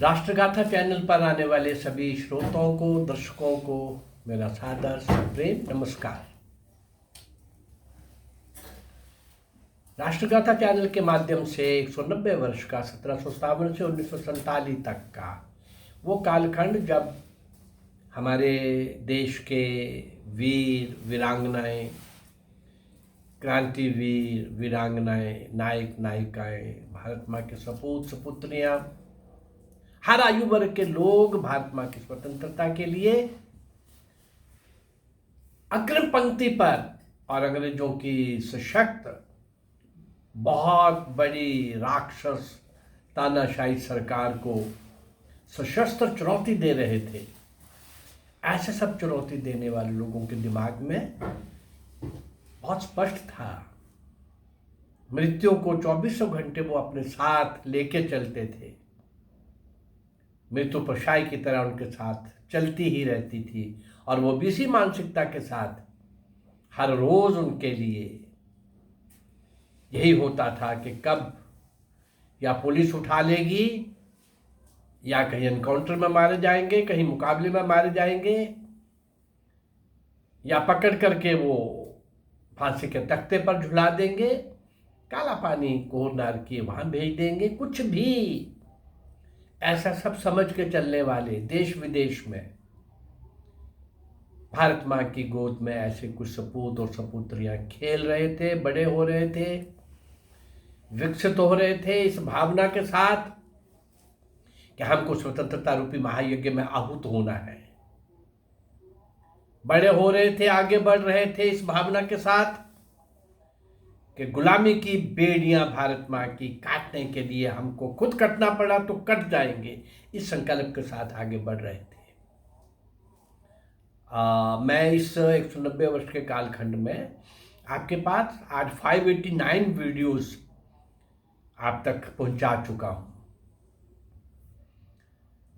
राष्ट्रगाथा channel पर आने वाले सभी श्रोताओं को, दर्शकों को मेरा सादर प्रेम नमस्कार। राष्ट्रगाथा चैनल के माध्यम से 190 वर्ष का 1757 से 1947 तक का वो कालखंड जब हमारे देश के वीर वीरांगनाएं, क्रांतिवीर वीरांगनाएं, नायक नायिकाएं, भारत माँ के सपूत सपुत्रियां, हर आयु वर्ग के लोग भारत माँ की स्वतंत्रता के लिए अग्रिम पंक्ति पर और अंग्रेजों की सशक्त बहुत बड़ी राक्षस तानाशाही सरकार को सशस्त्र चुनौती दे रहे थे। ऐसे सब चुनौती देने वाले लोगों के दिमाग में बहुत स्पष्ट था, मृत्यु को 24 घंटे वो अपने साथ लेके चलते थे। मृत्यु परछाई की तरह उनके साथ चलती ही रहती थी और वो भी इसी मानसिकता के साथ हर रोज उनके लिए यही होता था कि कब या पुलिस उठा लेगी या कहीं एनकाउंटर में मारे जाएंगे, कहीं मुकाबले में मारे जाएंगे, या पकड़ करके वो फांसी के तख्ते पर झुला देंगे, काला पानी कोर नार किए वहां भेज देंगे। कुछ भी ऐसा सब समझ के चलने वाले देश विदेश में भारत माँ की गोद में ऐसे कुछ सपूत और सपुत्रियां खेल रहे थे, बड़े हो रहे थे, विकसित हो रहे थे इस भावना के साथ कि हमको स्वतंत्रता रूपी महायज्ञ में आहूत होना है। बड़े हो रहे थे, आगे बढ़ रहे थे इस भावना के साथ कि गुलामी की बेड़ियां भारत माँ की काटने के लिए हमको खुद कटना पड़ा तो कट जाएंगे, इस संकल्प के साथ आगे बढ़ रहे थे। मैं इस 190 वर्ष के कालखंड में आपके पास आज 589 वीडियोस आप तक पहुंचा चुका हूं।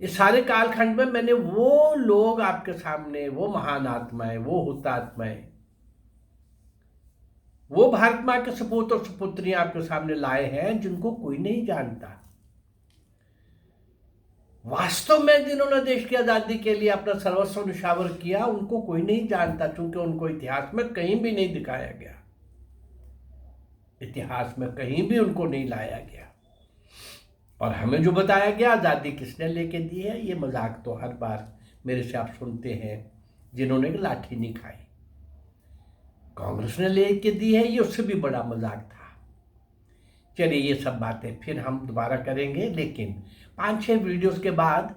इस सारे कालखंड में मैंने वो लोग आपके सामने, वो महान आत्माएं, वो हुतात्माएं, वो भारत माँ के सपूत और सपुत्रियां आपके सामने लाए हैं जिनको कोई नहीं जानता। वास्तव में जिन्होंने देश की आजादी के लिए अपना सर्वस्व निछावर किया उनको कोई नहीं जानता, क्योंकि उनको इतिहास में कहीं भी नहीं दिखाया गया, इतिहास में कहीं भी उनको नहीं लाया गया। और हमें जो बताया गया आजादी किसने लेके दी है, ये मजाक तो हर बार मेरे से आप सुनते हैं, जिन्होंने लाठी नहीं खाई कांग्रेस ने लेके दी है, ये उससे भी बड़ा मजाक था। चलिए ये सब बातें फिर हम दोबारा करेंगे, लेकिन 5-6 वीडियोस के बाद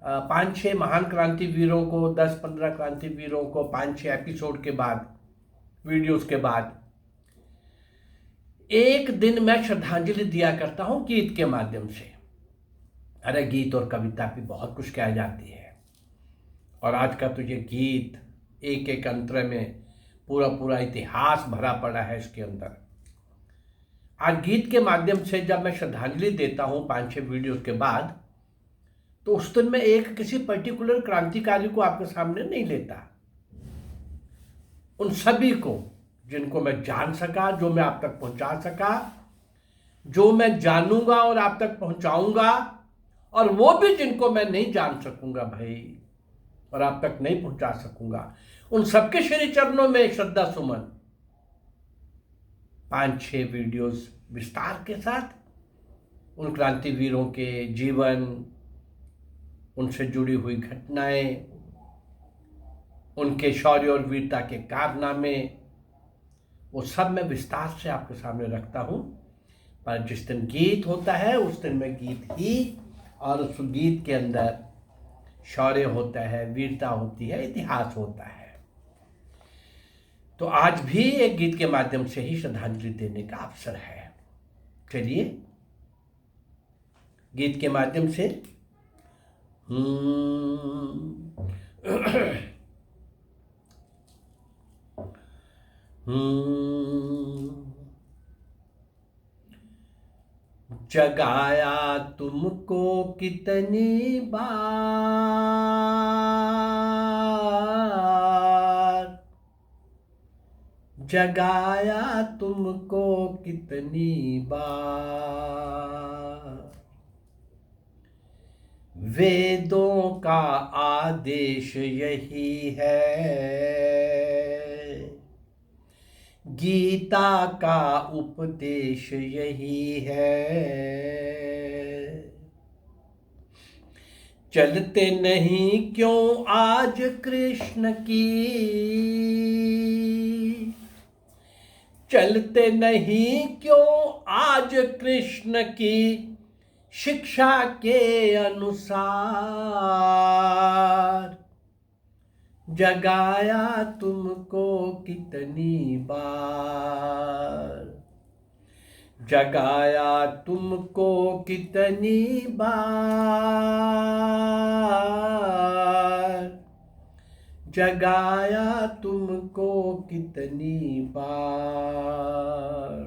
5-6 महान क्रांतिवीरों को, 10-15 क्रांतिवीरों को 5-6 एपिसोड के बाद, वीडियोस के बाद एक दिन मैं श्रद्धांजलि दिया करता हूं गीत के माध्यम से। अरे गीत और कविता भी बहुत कुछ कह जाती है, और आज का तो ये गीत एक एक अंतरे में पूरा पूरा इतिहास भरा पड़ा है इसके अंदर। आज गीत के माध्यम से जब मैं श्रद्धांजलि देता हूं 5-6 वीडियोस के बाद, तो उस दिन मैं एक किसी पर्टिकुलर क्रांतिकारी को आपके सामने नहीं लेता, उन सभी को जिनको मैं जान सका, जो मैं आप तक पहुंचा सका, जो मैं जानूंगा और आप तक पहुंचाऊंगा, और वो भी जिनको मैं नहीं जान सकूंगा भाई और आप तक नहीं पहुंचा सकूंगा, उन सबके श्री चरणों में श्रद्धा सुमन 5-6 वीडियोस विस्तार के साथ उन क्रांतिवीरों के जीवन, उनसे जुड़ी हुई घटनाएं, उनके शौर्य और वीरता के कारनामे, वो सब मैं विस्तार से आपके सामने रखता हूं। पर जिस दिन गीत होता है उस दिन मैं गीत ही, और उस गीत के अंदर शौर्य होता है, वीरता होती है, इतिहास होता है। तो आज भी एक गीत के माध्यम से ही श्रद्धांजलि देने का अवसर है। चलिए गीत के माध्यम से जगाया तुमको कितनी बार, जगाया तुमको कितनी बार, वेदों का आदेश यही है, गीता का उपदेश यही है। चलते नहीं क्यों आज कृष्ण की, चलते नहीं क्यों आज कृष्ण की शिक्षा के अनुसार। जगाया तुमको कितनी बार, जगाया तुमको कितनी बार, जगाया तुमको कितनी बार।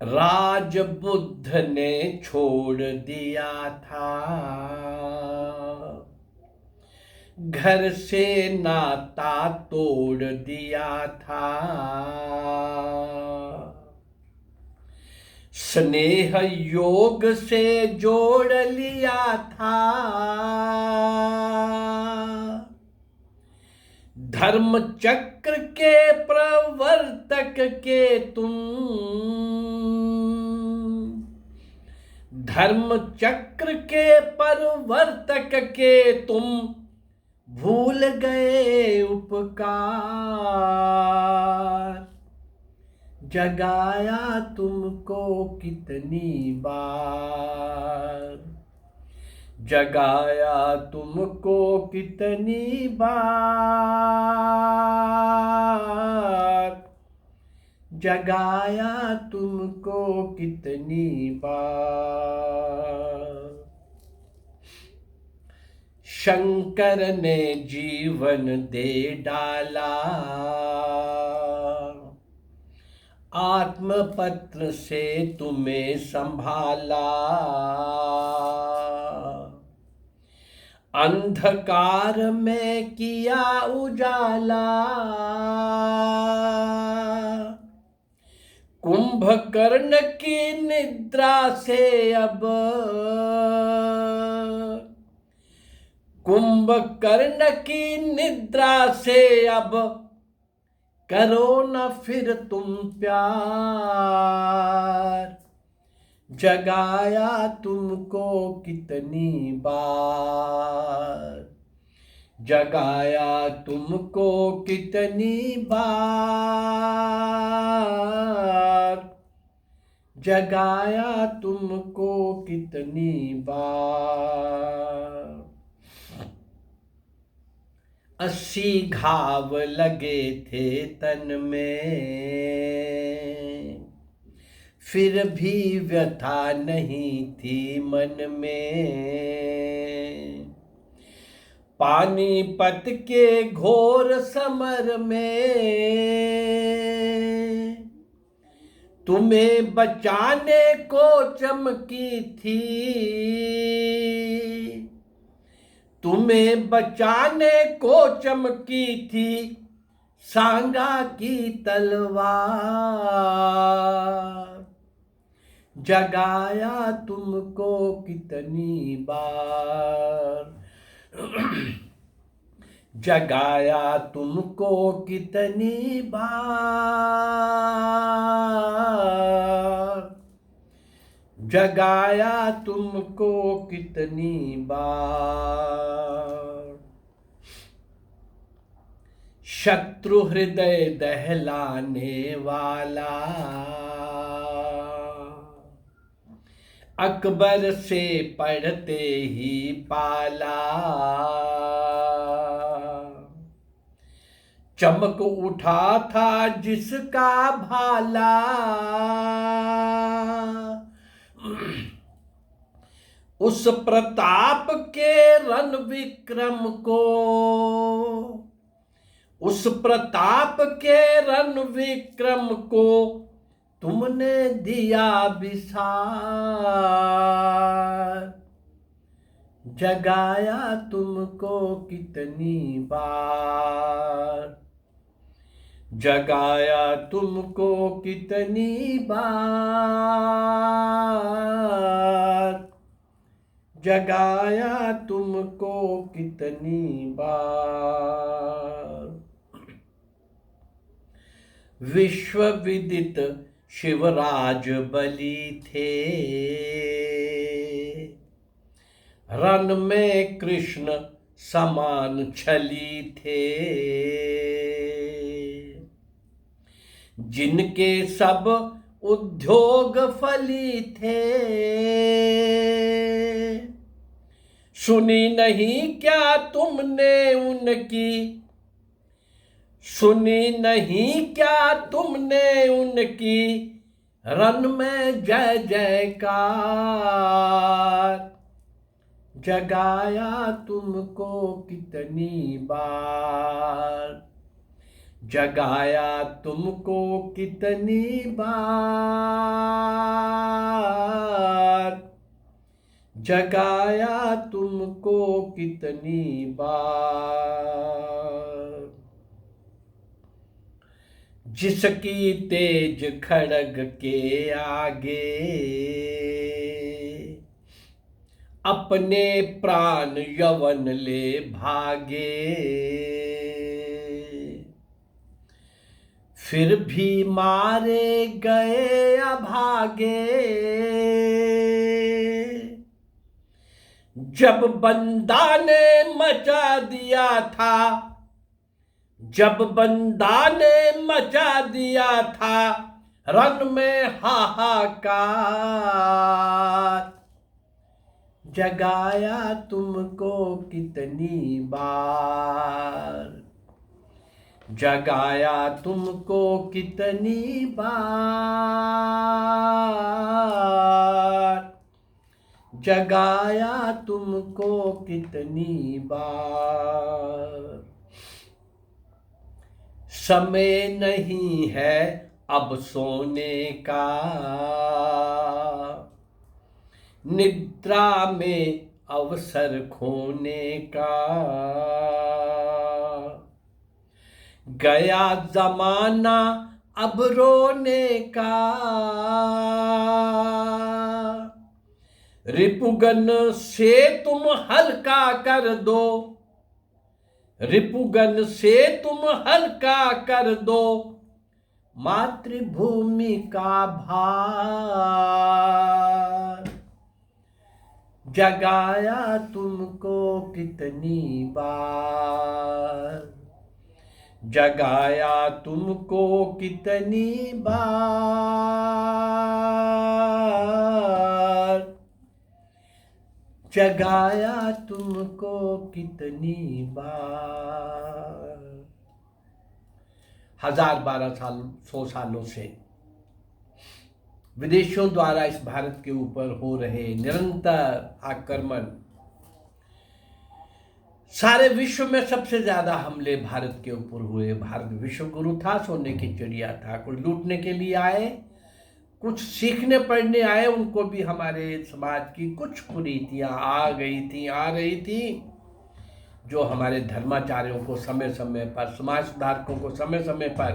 राज बुद्ध ने छोड़ दिया था, घर से नाता तोड़ दिया था। स्नेह योग से जोड़ लिया था, धर्म चक्र के प्रवर्तक के तुम, धर्म चक्र के प्रवर्तक के तुम भूल गए उपकार। जगाया तुमको कितनी बार, जगाया तुमको कितनी बार, जगाया तुमको कितनी बार। शंकर ने जीवन दे डाला, आत्मपत्र से तुम्हें संभाला। अंधकार में किया उजाला, कुंभकर्ण की निद्रा से अब, कुंभकर्ण की निद्रा से अब करो न फिर तुम प्यार। जगाया तुमको कितनी बार, जगाया तुमको कितनी बार, जगाया तुमको कितनी बार। 80 घाव लगे थे तन में, फिर भी व्यथा नहीं थी मन में। पानीपत के घोर समर में तुम्हें बचाने को चमकी थी, तुम्हें बचाने को चमकी थी सांगा की तलवार। जगाया तुमको कितनी बार, जगाया तुमको कितनी बार, जगाया तुमको कितनी बार। शत्रु हृदय दहलाने वाला, अकबर से पढ़ते ही पाला। चमक उठा था जिसका भाला, उस प्रताप के रण विक्रम को, उस प्रताप के रण विक्रम को तुमने दिया विसार। जगाया तुमको कितनी बार, जगाया तुमको कितनी बार, जगाया तुमको कितनी बार। विश्व विदित शिवराज बलि थे, रन में कृष्ण समान छली थे। जिनके सब उद्योग फली थे, सुनी नहीं क्या तुमने उनकी, सुनी नहीं क्या तुमने उनकी, रन में जय जयकार। जगाया तुमको कितनी बार, जगाया तुमको कितनी बार, जगाया तुमको कितनी बार। जिसकी तेज खड़ग के आगे, अपने प्राण यवन ले भागे। फिर भी मारे गए अभागे, जब बंदा ने मचा दिया था, जब बंदा ने मचा दिया था रन में हाहाकार। जगाया तुमको कितनी बार, जगाया तुमको कितनी बार, जगाया तुमको कितनी बार। समय नहीं है अब सोने का, निद्रा में अवसर खोने का। गया जमाना अब रोने का, रिपुगन से तुम हल्का कर दो, रिपुगन से तुम हल्का कर दो मातृभूमि का भार। जगाया तुमको कितनी बार, जगाया तुमको कितनी बार, जगाया तुमको कितनी बार। 1000-1200 सालों से विदेशियों द्वारा इस भारत के ऊपर हो रहे निरंतर आक्रमण, सारे विश्व में सबसे ज्यादा हमले भारत के ऊपर हुए। भारत विश्व गुरु था, सोने की चिड़िया था। कुछ लूटने के लिए आए, कुछ सीखने पढ़ने आए, उनको भी हमारे समाज की कुछ कुरीतियां आ रही थी, जो हमारे धर्माचार्यों को समय समय पर, समाज सुधारकों को समय समय पर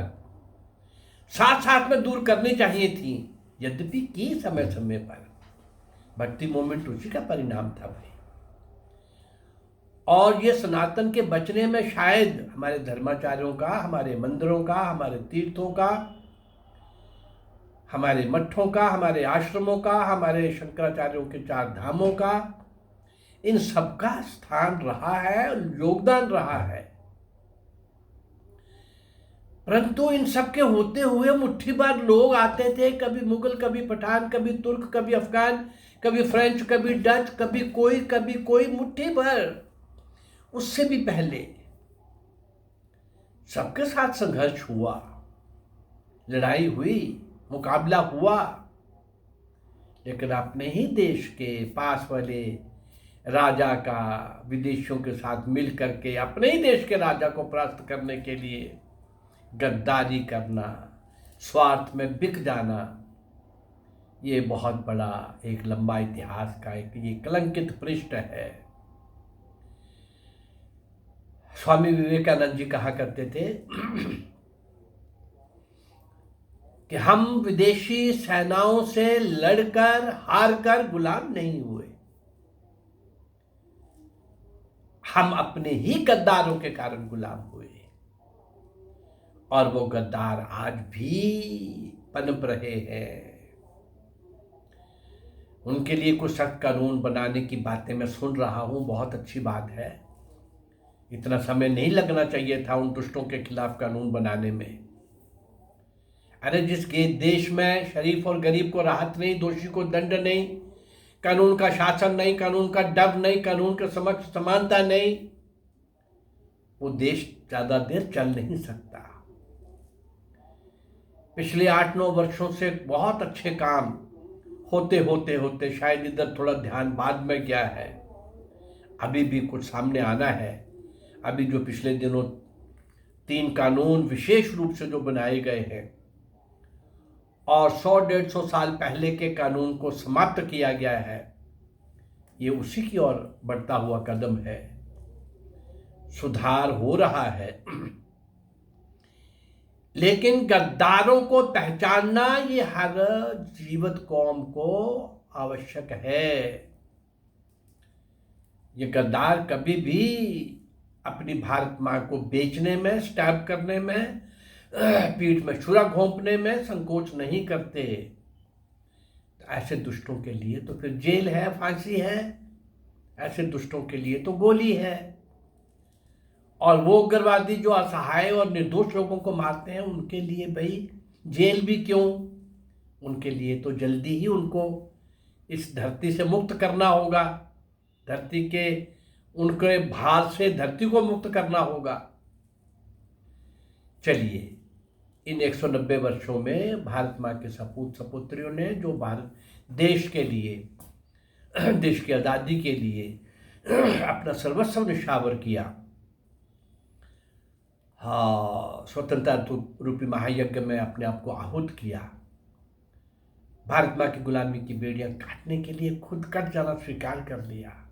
साथ साथ में दूर करनी चाहिए थी, यद्यपि की समय समय पर। भक्ति मूवमेंट उसी का परिणाम था भाई। और ये सनातन के बचने में शायद हमारे धर्माचार्यों का, हमारे मंदिरों का, हमारे तीर्थों का, हमारे मठों का, हमारे आश्रमों का, हमारे शंकराचार्यों के 4 धामों का, इन सबका स्थान रहा है, योगदान रहा है। परंतु इन सब के होते हुए मुट्ठी भर लोग आते थे, कभी मुगल, कभी पठान, कभी तुर्क, कभी अफगान, कभी फ्रेंच, कभी डच, कभी कोई, मुट्ठी भर। उससे भी पहले सबके साथ संघर्ष हुआ, लड़ाई हुई, मुकाबला हुआ, लेकिन अपने ही देश के पास वाले राजा का विदेशियों के साथ मिल करके अपने ही देश के राजा को परास्त करने के लिए गद्दारी करना, स्वार्थ में बिक जाना, ये बहुत बड़ा एक लंबा इतिहास का एक ये कलंकित पृष्ठ है। स्वामी विवेकानंद जी कहा करते थे कि हम विदेशी सेनाओं से लड़कर हारकर गुलाम नहीं हुए, हम अपने ही गद्दारों के कारण गुलाम हुए और वो गद्दार आज भी पनप रहे हैं। उनके लिए कुछ सख्त कानून बनाने की बातें मैं सुन रहा हूं, बहुत अच्छी बात है। इतना समय नहीं लगना चाहिए था उन दुष्टों के खिलाफ कानून बनाने में। अरे जिस देश में शरीफ और गरीब को राहत नहीं, दोषी को दंड नहीं, कानून का शासन नहीं, कानून का डर नहीं, कानून के समक्ष समानता नहीं, वो देश ज्यादा देर चल नहीं सकता। पिछले 8-9 वर्षों से बहुत अच्छे काम होते होते होते शायद इधर थोड़ा ध्यान बाद में गया है। अभी भी कुछ सामने आना है। अभी जो पिछले दिनों 3 कानून विशेष रूप से जो बनाए गए हैं और 100-150 साल पहले के कानून को समाप्त किया गया है, ये उसी की ओर बढ़ता हुआ कदम है। सुधार हो रहा है, लेकिन गद्दारों को पहचानना ये हर जीवित कौम को आवश्यक है। ये गद्दार कभी भी अपनी भारत मां को बेचने में, स्टैब करने में, पीठ में छुरा घोंपने में संकोच नहीं करते। तो ऐसे दुष्टों के लिए तो फिर जेल है, फांसी है, ऐसे दुष्टों के लिए तो गोली है। और वो उग्रवादी जो असहाय और निर्दोष लोगों को मारते हैं, उनके लिए भाई जेल भी क्यों, उनके लिए तो जल्दी ही उनको इस धरती से मुक्त करना होगा। धरती के उनके भार से धरती को मुक्त करना होगा। चलिए, इन 190 वर्षों में भारत माँ के सपूत सपुत्रियों ने जो भारत देश के लिए, देश की आज़ादी के लिए अपना सर्वस्व निछावर किया, हाँ, स्वतंत्रता रूपी महायज्ञ में अपने आप को आहूत किया, भारत माँ की गुलामी की बेड़ियां काटने के लिए खुद कट जाना स्वीकार कर लिया,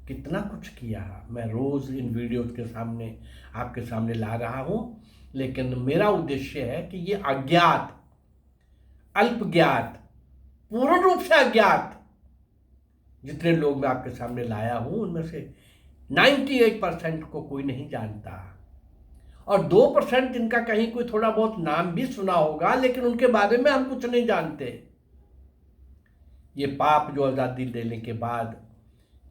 कितना कुछ किया। मैं रोज इन वीडियोस के सामने आपके सामने ला रहा हूं, लेकिन मेरा उद्देश्य है कि ये अज्ञात, अल्पज्ञात, पूर्ण रूप से अज्ञात जितने लोग मैं आपके सामने लाया हूं, उनमें से 98% को कोई नहीं जानता, और 2% जिनका कहीं कोई थोड़ा बहुत नाम भी सुना होगा, लेकिन उनके बारे में हम कुछ नहीं जानते। ये पाप जो आज़ादी देने के बाद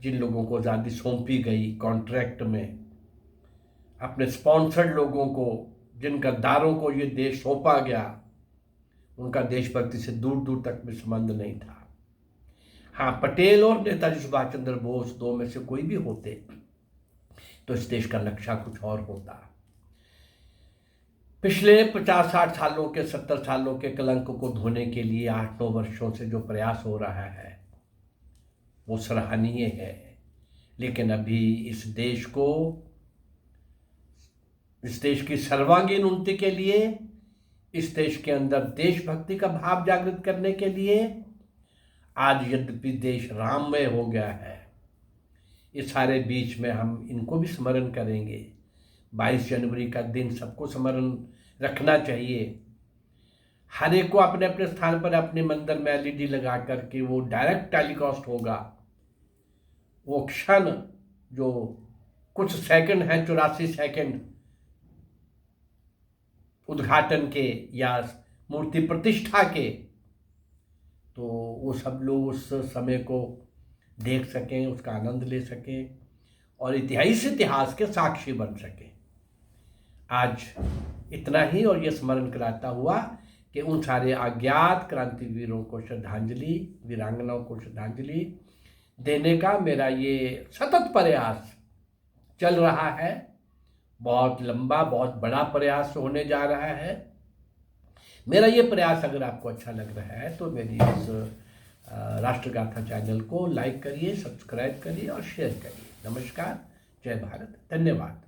जिन लोगों को आज़ादी सौंपी गई कॉन्ट्रैक्ट में, अपने स्पॉन्सर्ड लोगों को, जिन गद्दारों को ये देश सौंपा गया, उनका देशभक्ति से दूर दूर तक भी संबंध नहीं था। हाँ, पटेल और नेताजी सुभाष चंद्र बोस 2 में से कोई भी होते तो इस देश का नक्शा कुछ और होता। पिछले 50-60 सालों के, 70 सालों के कलंक को धोने के लिए 8-9 वर्षों से जो प्रयास हो रहा है वो सराहनीय है। लेकिन अभी इस देश की सर्वांगीण उन्नति के लिए, इस देश के अंदर देशभक्ति का भाव जागृत करने के लिए, आज यद्यपि देश राममय हो गया है, इस सारे बीच में हम इनको भी स्मरण करेंगे। 22 जनवरी का दिन सबको स्मरण रखना चाहिए। हर एक को अपने अपने स्थान पर अपने मंदिर में LED लगा करके वो डायरेक्ट टेलीकास्ट होगा। वो क्षण जो कुछ सेकंड है, 84 सेकंड उद्घाटन के या मूर्ति प्रतिष्ठा के, तो वो सब लोग उस समय को देख सकें, उसका आनंद ले सकें और इतिहास के साक्षी बन सकें। आज इतना ही, और ये स्मरण कराता हुआ कि उन सारे अज्ञात क्रांतिवीरों को श्रद्धांजलि, वीरांगनाओं को श्रद्धांजलि देने का मेरा ये सतत प्रयास चल रहा है। बहुत लंबा, बहुत बड़ा प्रयास होने जा रहा है। मेरा ये प्रयास अगर आपको अच्छा लग रहा है तो मेरी इस राष्ट्रगाथा चैनल को लाइक करिए, सब्सक्राइब करिए और शेयर करिए। नमस्कार, जय भारत, धन्यवाद।